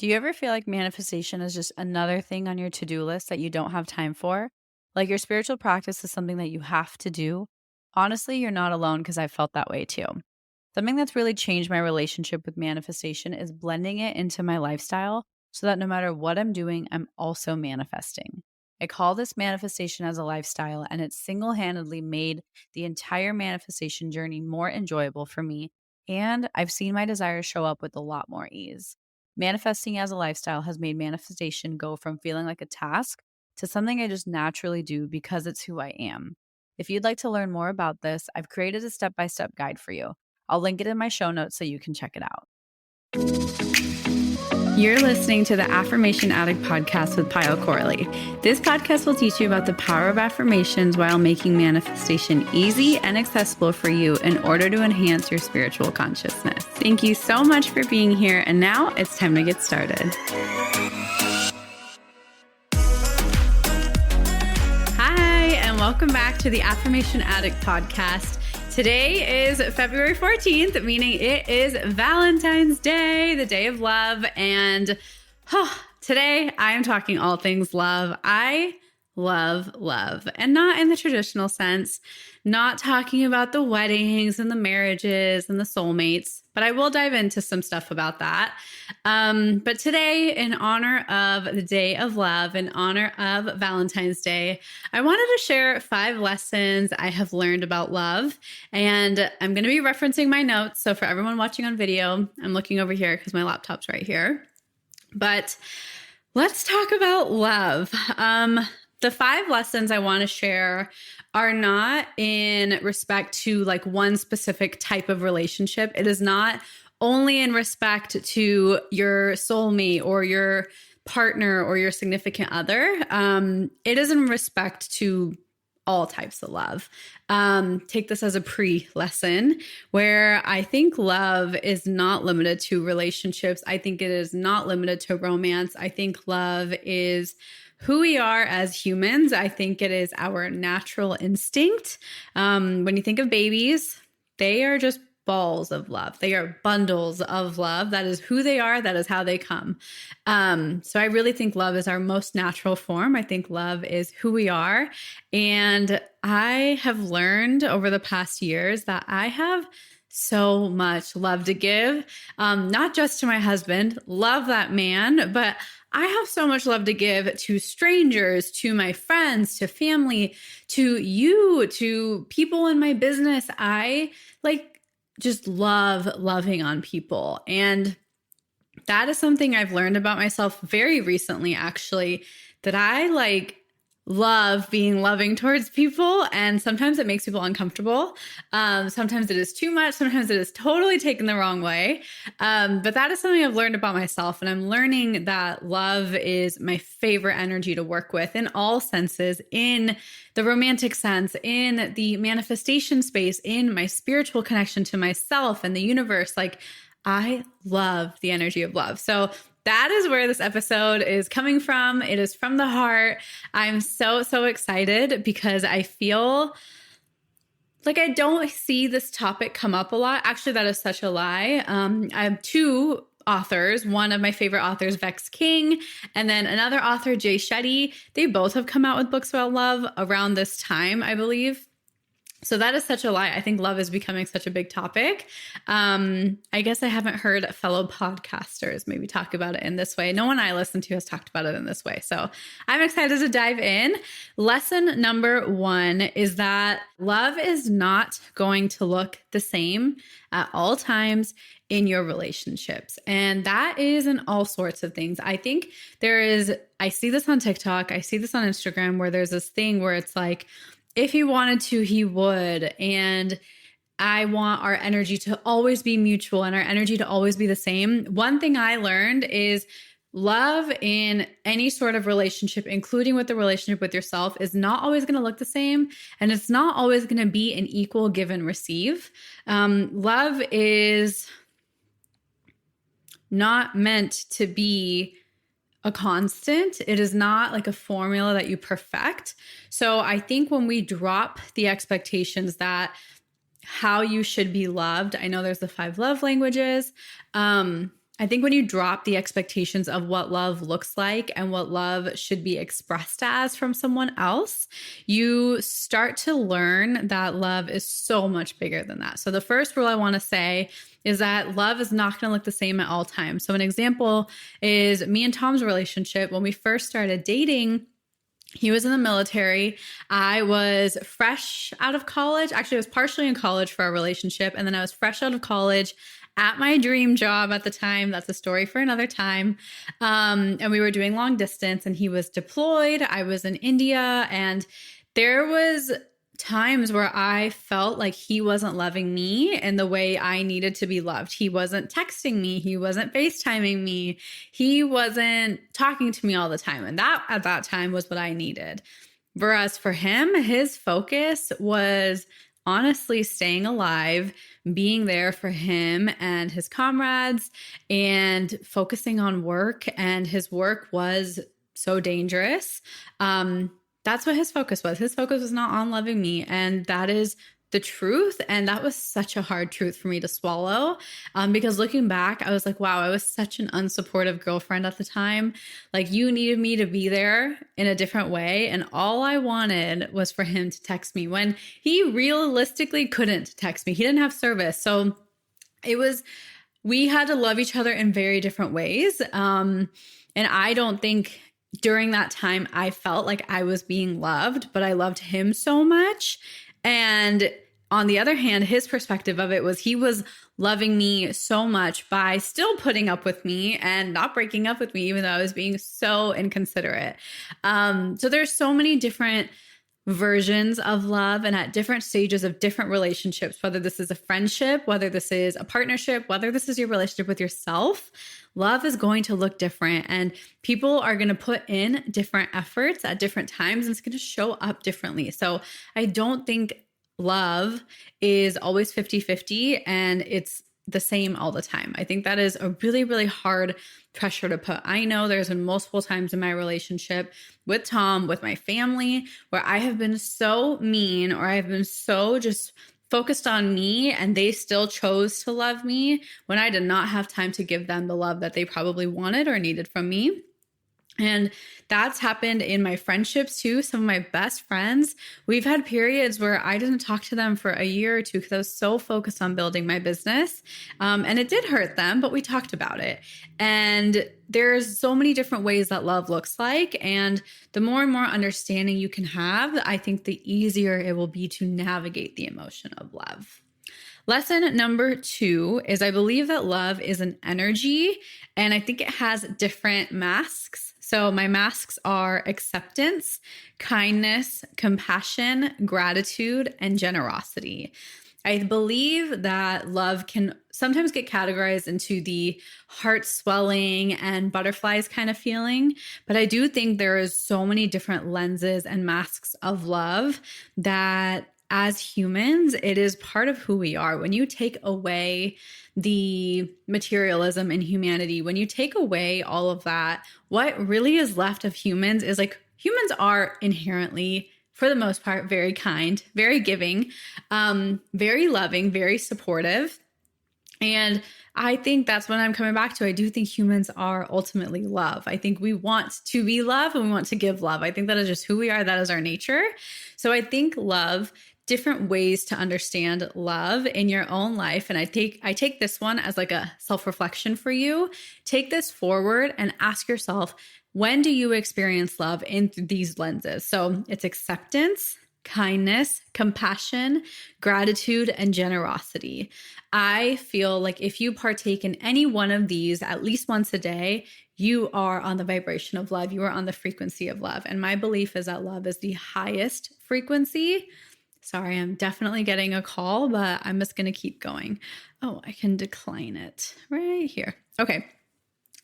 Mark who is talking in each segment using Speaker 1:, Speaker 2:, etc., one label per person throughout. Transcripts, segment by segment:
Speaker 1: Do you ever feel like manifestation is just another thing on your to-do list that you don't have time for? Like your spiritual practice is something that you have to do? Honestly, you're not alone because I felt that way too. Something that's really changed my relationship with manifestation is blending it into my lifestyle so that no matter what I'm doing, I'm also manifesting. I call this manifestation as a lifestyle, and it's single handedly made the entire manifestation journey more enjoyable for me. And I've seen my desires show up with a lot more ease. Manifesting as a lifestyle has made manifestation go from feeling like a task to something I just naturally do because it's who I am. If you'd like to learn more about this, I've created a step by step guide for you. I'll link it in my show notes so you can check it out. You're listening to the Affirmation Addict podcast with Pyle Corley. This podcast will teach you about the power of affirmations while making manifestation easy and accessible for you in order to enhance your spiritual consciousness. Thank you so much for being here, and now it's time to get started. Hi, and welcome back to the Affirmation Addict podcast. Today is February 14th, meaning it is Valentine's Day, the day of love. And today I am talking all things love. I love love, and not in the traditional sense, not talking about the weddings and the marriages and the soulmates, but I will dive into some stuff about that. But today, in honor of the day of love, in honor of Valentine's Day, I wanted to share 5 lessons I have learned about love. And I'm going to be referencing my notes. So for everyone watching on video, I'm looking over here because my laptop's right here. But let's talk about love. The 5 lessons I want to share are not in respect to like one specific type of relationship. It is not only in respect to your soulmate or your partner or your significant other. It is in respect to all types of love. Take this as a pre-lesson where I think love is not limited to relationships. I think it is not limited to romance. I think love is who we are as humans. I think it is our natural instinct. When you think of babies, they are just balls of love. They are bundles of love. That is who they are. That is how they come. So I really think love is our most natural form. I think love is who we are. And I have learned over the past years that I have so much love to give, not just to my husband, love that man, but I have so much love to give to strangers, to my friends, to family, to you, to people in my business. I just love loving on people. And that is something I've learned about myself very recently, actually, that I love being loving towards people. And sometimes it makes people uncomfortable. Sometimes it is too much. Sometimes it is totally taken the wrong way. But that is something I've learned about myself. And I'm learning that love is my favorite energy to work with in all senses, in the romantic sense, in the manifestation space, in my spiritual connection to myself and the universe. I love the energy of love. So that is where this episode is coming from. It is from the heart. I'm so excited because I feel like I don't see this topic come up a lot. Actually, that is such a lie. I have 2 authors. One of my favorite authors, Vex King, and then another author, Jay Shetty. They both have come out with books about love around this time, I believe. So that is such a lie. I think love is becoming such a big topic. I guess I haven't heard fellow podcasters maybe talk about it in this way. No one I listen to has talked about it in this way. So I'm excited to dive in. Lesson number 1 is that love is not going to look the same at all times in your relationships. And that is in all sorts of things. I think I see this on TikTok. I see this on Instagram where there's this thing where it's like, if he wanted to, he would. And I want our energy to always be mutual and our energy to always be the same. One thing I learned is love in any sort of relationship, including with the relationship with yourself, is not always going to look the same. And it's not always going to be an equal give and receive. Love is not meant to be a constant. It is not like a formula that you perfect. So I think when we drop the expectations that how you should be loved, I know there's the 5 love languages. I think when you drop the expectations of what love looks like and what love should be expressed as from someone else, you start to learn that love is so much bigger than that. So the first rule I want to say is that love is not going to look the same at all times. So an example is me and Tom's relationship. When we first started dating, he was in the military. I was fresh out of college. Actually, I was partially in college for our relationship. And then I was fresh out of college at my dream job at the time. That's a story for another time. And we were doing long distance, and he was deployed. I was in India, and there was times where I felt like he wasn't loving me in the way I needed to be loved. He wasn't texting me. He wasn't FaceTiming me. He wasn't talking to me all the time. And that at that time was what I needed. Whereas for him, his focus was honestly staying alive, being there for him and his comrades, and focusing on work. And his work was so dangerous. That's what his focus was. His focus was not on loving me. And that is the truth. And that was such a hard truth for me to swallow. Because looking back, I was like, wow, I was such an unsupportive girlfriend at the time. Like, you needed me to be there in a different way. And all I wanted was for him to text me when he realistically couldn't text me. He didn't have service. So we had to love each other in very different ways. And I don't think during that time I felt like I was being loved, but I loved him so much. And on the other hand, his perspective of it was he was loving me so much by still putting up with me and not breaking up with me, even though I was being so inconsiderate. So there's so many different versions of love, and at different stages of different relationships, whether this is a friendship, whether this is a partnership, whether this is your relationship with yourself, love is going to look different, and people are going to put in different efforts at different times, and it's going to show up differently. So I don't think love is always 50-50 and it's the same all the time. I think that is a really, really hard pressure to put. I know there's been multiple times in my relationship with Tom, with my family, where I have been so mean, or I've been so just focused on me, and they still chose to love me when I did not have time to give them the love that they probably wanted or needed from me. And that's happened in my friendships too. Some of my best friends, we've had periods where I didn't talk to them for a year or two because I was so focused on building my business. And it did hurt them, but we talked about it. And there's so many different ways that love looks like. And the more and more understanding you can have, I think the easier it will be to navigate the emotion of love. Lesson number 2 is I believe that love is an energy, and I think it has different masks. So my masks are acceptance, kindness, compassion, gratitude, and generosity. I believe that love can sometimes get categorized into the heart swelling and butterflies kind of feeling, but I do think there is so many different lenses and masks of love that as humans, it is part of who we are. When you take away the materialism in humanity, when you take away all of that, what really is left of humans is like, humans are inherently, for the most part, very kind, very giving, very loving, very supportive. And I think that's what I'm coming back to. I do think humans are ultimately love. I think we want to be love and we want to give love. I think that is just who we are. That is our nature. So I think love, different ways to understand love in your own life. And I take this one as like a self-reflection for you. Take this forward and ask yourself, when do you experience love in these lenses? So it's acceptance, kindness, compassion, gratitude, and generosity. I feel like if you partake in any one of these at least once a day, you are on the vibration of love. You are on the frequency of love. And my belief is that love is the highest frequency. Sorry, I'm definitely getting a call, but I'm just going to keep going. Oh, I can decline it right here. Okay.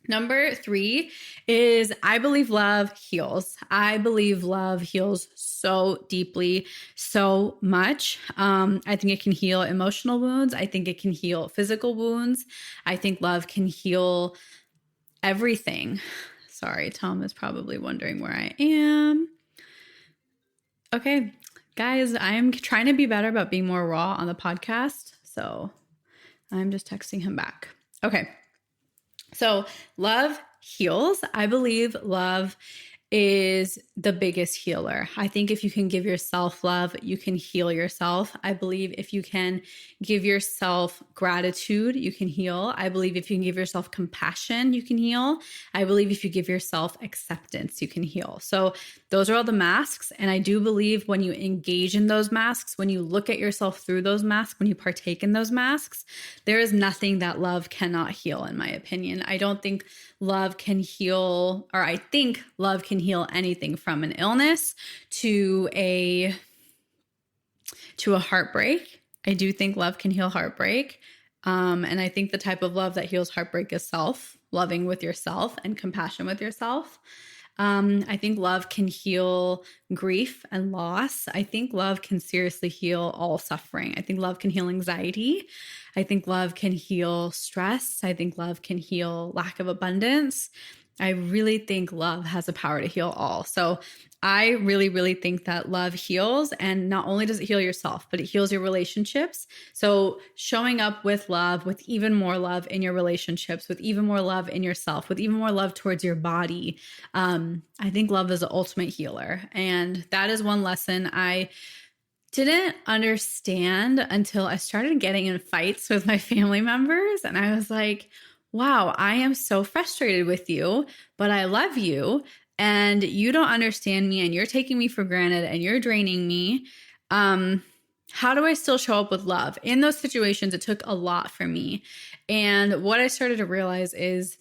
Speaker 1: Number 3 is I believe love heals. I believe love heals so deeply, so much. I think it can heal emotional wounds. I think it can heal physical wounds. I think love can heal everything. Sorry, Tom is probably wondering where I am. Okay, guys, I'm trying to be better about being more raw on the podcast. So I'm just texting him back. Okay. So love heals. I believe love is the biggest healer. I think if you can give yourself love, you can heal yourself. I believe if you can give yourself gratitude, you can heal. I believe if you can give yourself compassion, you can heal. I believe if you give yourself acceptance, you can heal. So those are all the masks. And I do believe when you engage in those masks, when you look at yourself through those masks, when you partake in those masks, there is nothing that love cannot heal, in my opinion. I don't think love can heal, or I think love can heal anything from an illness to a heartbreak. I do think love can heal heartbreak. And I think the type of love that heals heartbreak is loving with yourself and compassion with yourself. I think love can heal grief and loss. I think love can seriously heal all suffering. I think love can heal anxiety. I think love can heal stress. I think love can heal lack of abundance. I really think love has the power to heal all. So I really, really think that love heals. And not only does it heal yourself, but it heals your relationships. So showing up with love, with even more love in your relationships, with even more love in yourself, with even more love towards your body. I think love is the ultimate healer. And that is one lesson I didn't understand until I started getting in fights with my family members. And I was like, wow, I am so frustrated with you, but I love you. And you don't understand me, and you're taking me for granted, and you're draining me. How do I still show up with love? In those situations, it took a lot for me. And what I started to realize is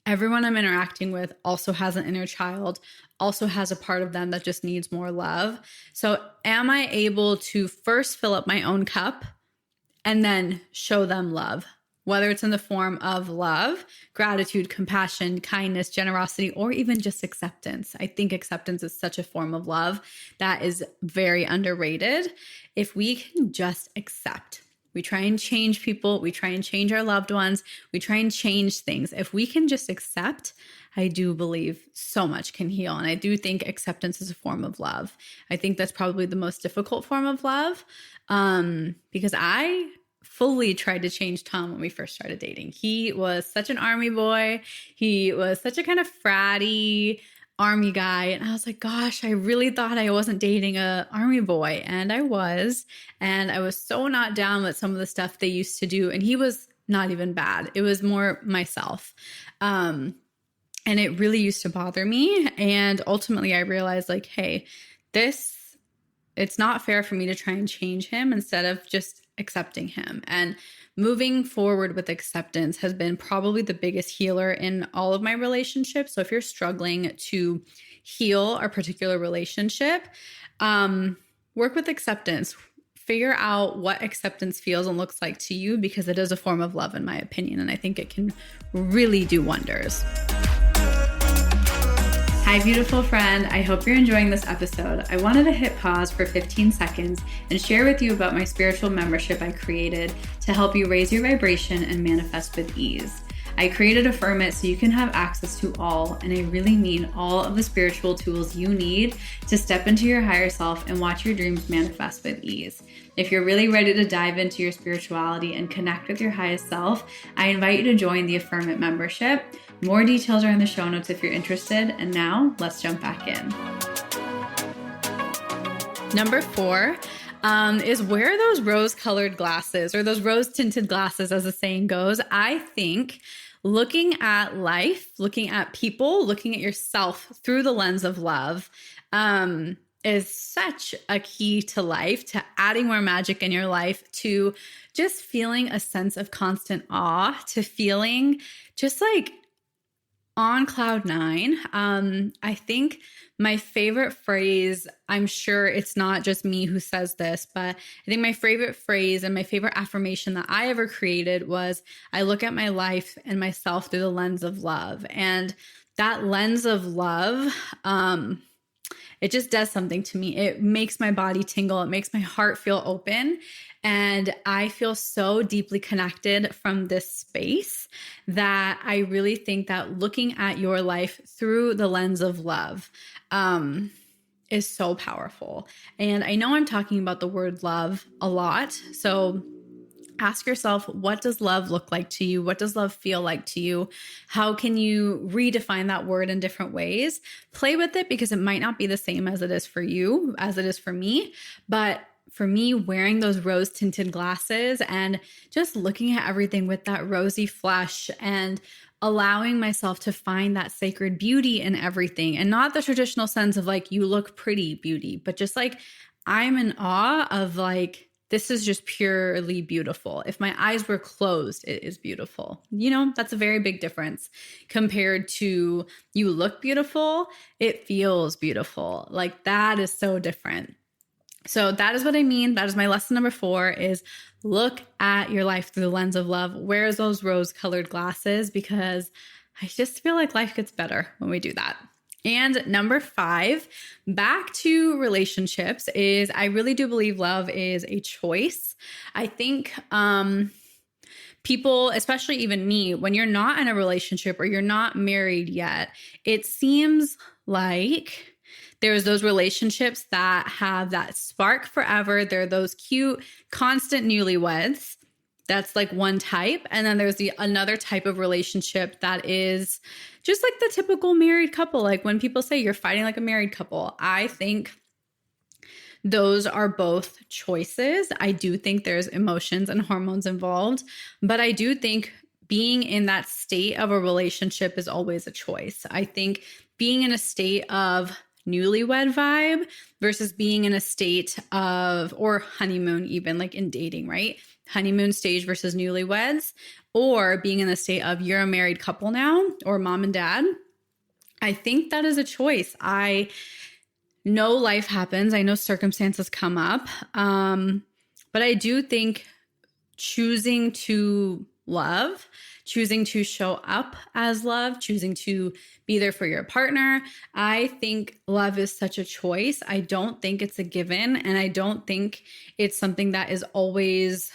Speaker 1: everyone I'm interacting with also has an inner child, also has a part of them that just needs more love. So am I able to first fill up my own cup and then show them love? Whether it's in the form of love, gratitude, compassion, kindness, generosity, or even just acceptance. I think acceptance is such a form of love that is very underrated. If we can just accept, we try and change people, we try and change our loved ones, we try and change things. If we can just accept, I do believe so much can heal. And I do think acceptance is a form of love. I think that's probably the most difficult form of love, because I fully tried to change Tom when we first started dating. He was such an army boy. He was such a kind of fratty army guy. And I was like, gosh, I really thought I wasn't dating a army boy. And I was. And I was so not down with some of the stuff they used to do. And he was not even bad. It was more myself. And it really used to bother me. And ultimately I realized like, hey, it's not fair for me to try and change him instead of just accepting him. And moving forward with acceptance has been probably the biggest healer in all of my relationships. So if you're struggling to heal a particular relationship, work with acceptance. Figure out what acceptance feels and looks like to you, because it is a form of love, in my opinion. And I think it can really do wonders. Hi, beautiful friend. I hope you're enjoying this episode. I wanted to hit pause for 15 seconds and share with you about my spiritual membership I created to help you raise your vibration and manifest with ease. I created Affirm It so you can have access to all, and I really mean all of the spiritual tools you need to step into your higher self and watch your dreams manifest with ease. If you're really ready to dive into your spirituality and connect with your highest self, I invite you to join the Affirm It membership. More details are in the show notes if you're interested. And now let's jump back in. Number 4 is wear those rose-colored glasses, or those rose-tinted glasses, as the saying goes. I think looking at life, looking at people, looking at yourself through the lens of love is such a key to life, to adding more magic in your life, to just feeling a sense of constant awe, to feeling just like on cloud 9. I think my favorite phrase, I'm sure it's not just me who says this, but I think my favorite phrase and my favorite affirmation that I ever created was, I look at my life and myself through the lens of love. And that lens of love, it just does something to me. It makes my body tingle. It makes my heart feel open. And I feel so deeply connected from this space that I really think that looking at your life through the lens of love is so powerful. And I know I'm talking about the word love a lot. So Ask yourself, what does love look like to you? What does love feel like to you? How can you redefine that word in different ways? Play with it, because it might not be the same as it is for you, as it is for me. But for me, wearing those rose tinted glasses and just looking at everything with that rosy flesh and allowing myself to find that sacred beauty in everything, and not the traditional sense of like, you look pretty beauty, but just like, I'm in awe of like, this is just purely beautiful. If my eyes were closed, it is beautiful. You know, that's a very big difference compared to you look beautiful, it feels beautiful. Like, that is so different. So that is what I mean. That is my lesson number 4, is look at your life through the lens of love. Wear those rose-colored glasses, because I just feel like life gets better when we do that. And number 5, back to relationships, is I really do believe love is a choice. I think people, especially even me, when you're not in a relationship or you're not married yet, it seems like there's those relationships that have that spark forever. They're those cute, constant newlyweds. That's like one type. And then there's another type of relationship that is just like the typical married couple. Like when people say you're fighting like a married couple, I think those are both choices. I do think there's emotions and hormones involved, but I do think being in that state of a relationship is always a choice. I think being in a state of newlywed vibe versus being in a state of, or honeymoon, even like in dating, right? Honeymoon stage versus newlyweds, or being in the state of you're a married couple now, or mom and dad. I think that is a choice. I know life happens. I know circumstances come up. But I do think choosing to love, choosing to show up as love, choosing to be there for your partner, I think love is such a choice. I don't think it's a given, and I don't think it's something that is always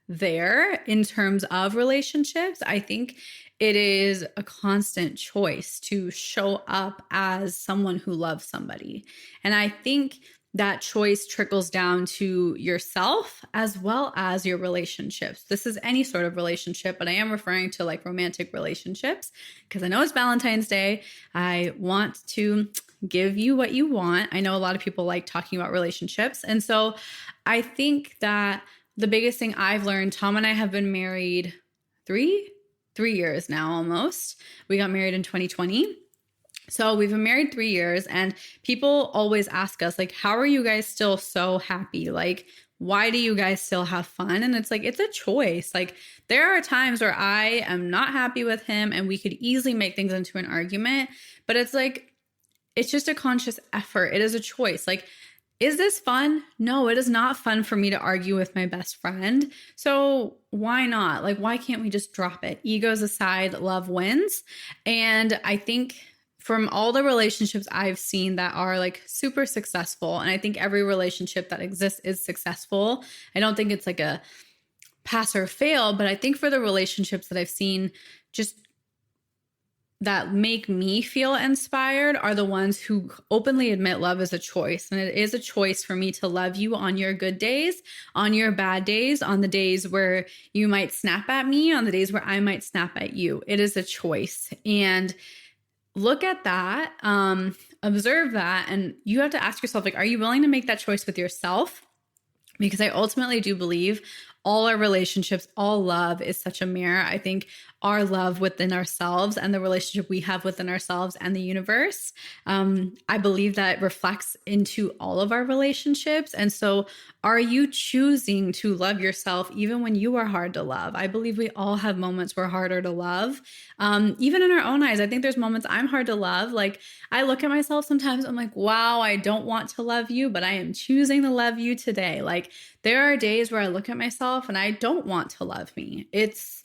Speaker 1: there in terms of relationships. I think it is a constant choice to show up as someone who loves somebody. And I think that choice trickles down to yourself as well as your relationships. This is any sort of relationship, but I am referring to like romantic relationships because I know it's Valentine's Day. I want to give you what you want. I know a lot of people like talking about relationships. And so I think that the biggest thing I've learned, Tom and I have been married three years now almost. We got married in 2020. So we've been married 3 years, and people always ask us, like, how are you guys still so happy? Like, why do you guys still have fun? And it's like, it's a choice. Like, there are times where I am not happy with him and we could easily make things into an argument, but it's like, it's just a conscious effort. It is a choice. Like, is this fun? No, it is not fun for me to argue with my best friend. So why not? Like, why can't we just drop it? Egos aside, love wins. And I think from all the relationships I've seen that are like super successful, and I think every relationship that exists is successful. I don't think it's like a pass or fail, but I think for the relationships that I've seen just that make me feel inspired are the ones who openly admit love is a choice. And it is a choice for me to love you on your good days, on your bad days, on the days where you might snap at me, on the days where I might snap at you. It is a choice. And look at that, observe that, and you have to ask yourself, like, are you willing to make that choice with yourself? Because I ultimately do believe all our relationships, all love is such a mirror. I think our love within ourselves and the relationship we have within ourselves and the universe, I believe that reflects into all of our relationships. And so are you choosing to love yourself even when you are hard to love? I believe we all have moments we're harder to love. Even in our own eyes, I think there's moments I'm hard to love. Like, I look at myself sometimes, I'm like, wow, I don't want to love you, but I am choosing to love you today. Like, there are days where I look at myself and I don't want to love me. It's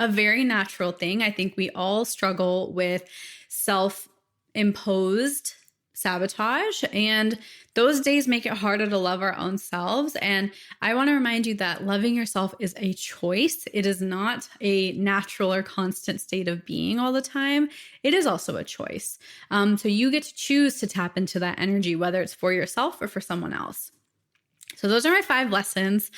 Speaker 1: a very natural thing. I think we all struggle with self-imposed sabotage, and those days make it harder to love our own selves. And I want to remind you that loving yourself is a choice. It is not a natural or constant state of being all the time. It is also a choice. So you get to choose to tap into that energy, whether it's for yourself or for someone else. So those are my 5 lessons.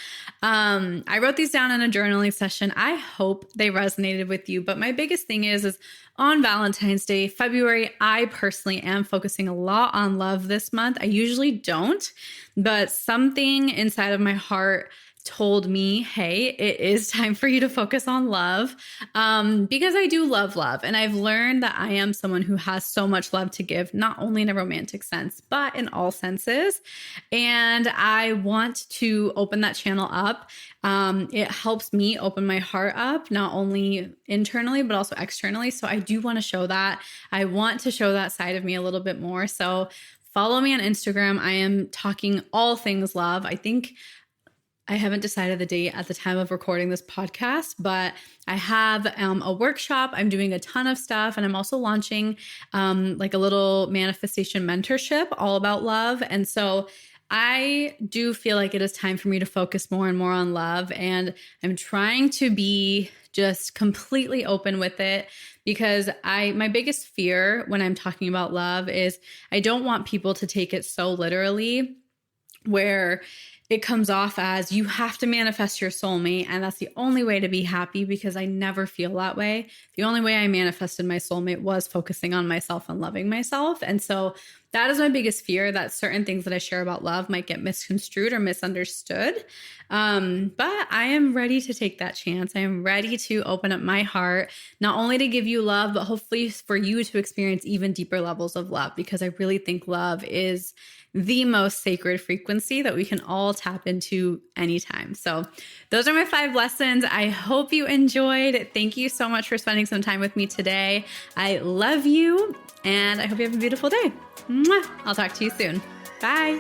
Speaker 1: I wrote these down in a journaling session. I hope they resonated with you. But my biggest thing is on Valentine's Day, February, I personally am focusing a lot on love this month. I usually don't, but something inside of my heart told me, hey, it is time for you to focus on love, because I do love love. And I've learned that I am someone who has so much love to give, not only in a romantic sense, but in all senses. And I want to open that channel up. It helps me open my heart up, not only internally, but also externally. So I do want to show that. I want to show that side of me a little bit more. So follow me on Instagram. I am talking all things love. I haven't decided the date at the time of recording this podcast, but I have a workshop. I'm doing a ton of stuff, and I'm also launching like a little manifestation mentorship all about love. And so I do feel like it is time for me to focus more and more on love, and I'm trying to be just completely open with it, because my biggest fear when I'm talking about love is I don't want people to take it so literally, where it comes off as you have to manifest your soulmate and that's the only way to be happy, because I never feel that way. The only way I manifested my soulmate was focusing on myself and loving myself. And so that is my biggest fear, that certain things that I share about love might get misconstrued or misunderstood. But I am ready to take that chance. I am ready to open up my heart, not only to give you love, but hopefully for you to experience even deeper levels of love, because I really think love is the most sacred frequency that we can all tap into anytime. So those are my 5 lessons. I hope you enjoyed. Thank you so much for spending some time with me today. I love you, and I hope you have a beautiful day. Mwah! I'll talk to you soon. Bye.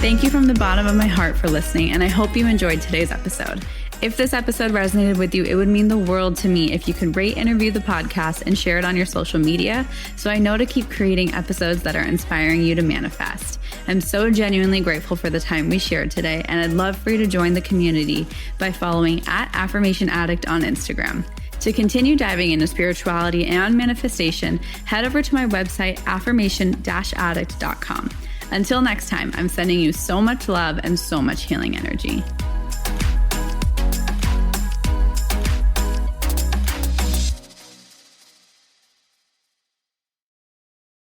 Speaker 1: Thank you from the bottom of my heart for listening, and I hope you enjoyed today's episode. If this episode resonated with you, it would mean the world to me if you could rate and review the podcast and share it on your social media, so I know to keep creating episodes that are inspiring you to manifest. I'm so genuinely grateful for the time we shared today, and I'd love for you to join the community by following @AffirmationAddict on Instagram. To continue diving into spirituality and manifestation, head over to my website, affirmation-addict.com. Until next time, I'm sending you so much love and so much healing energy.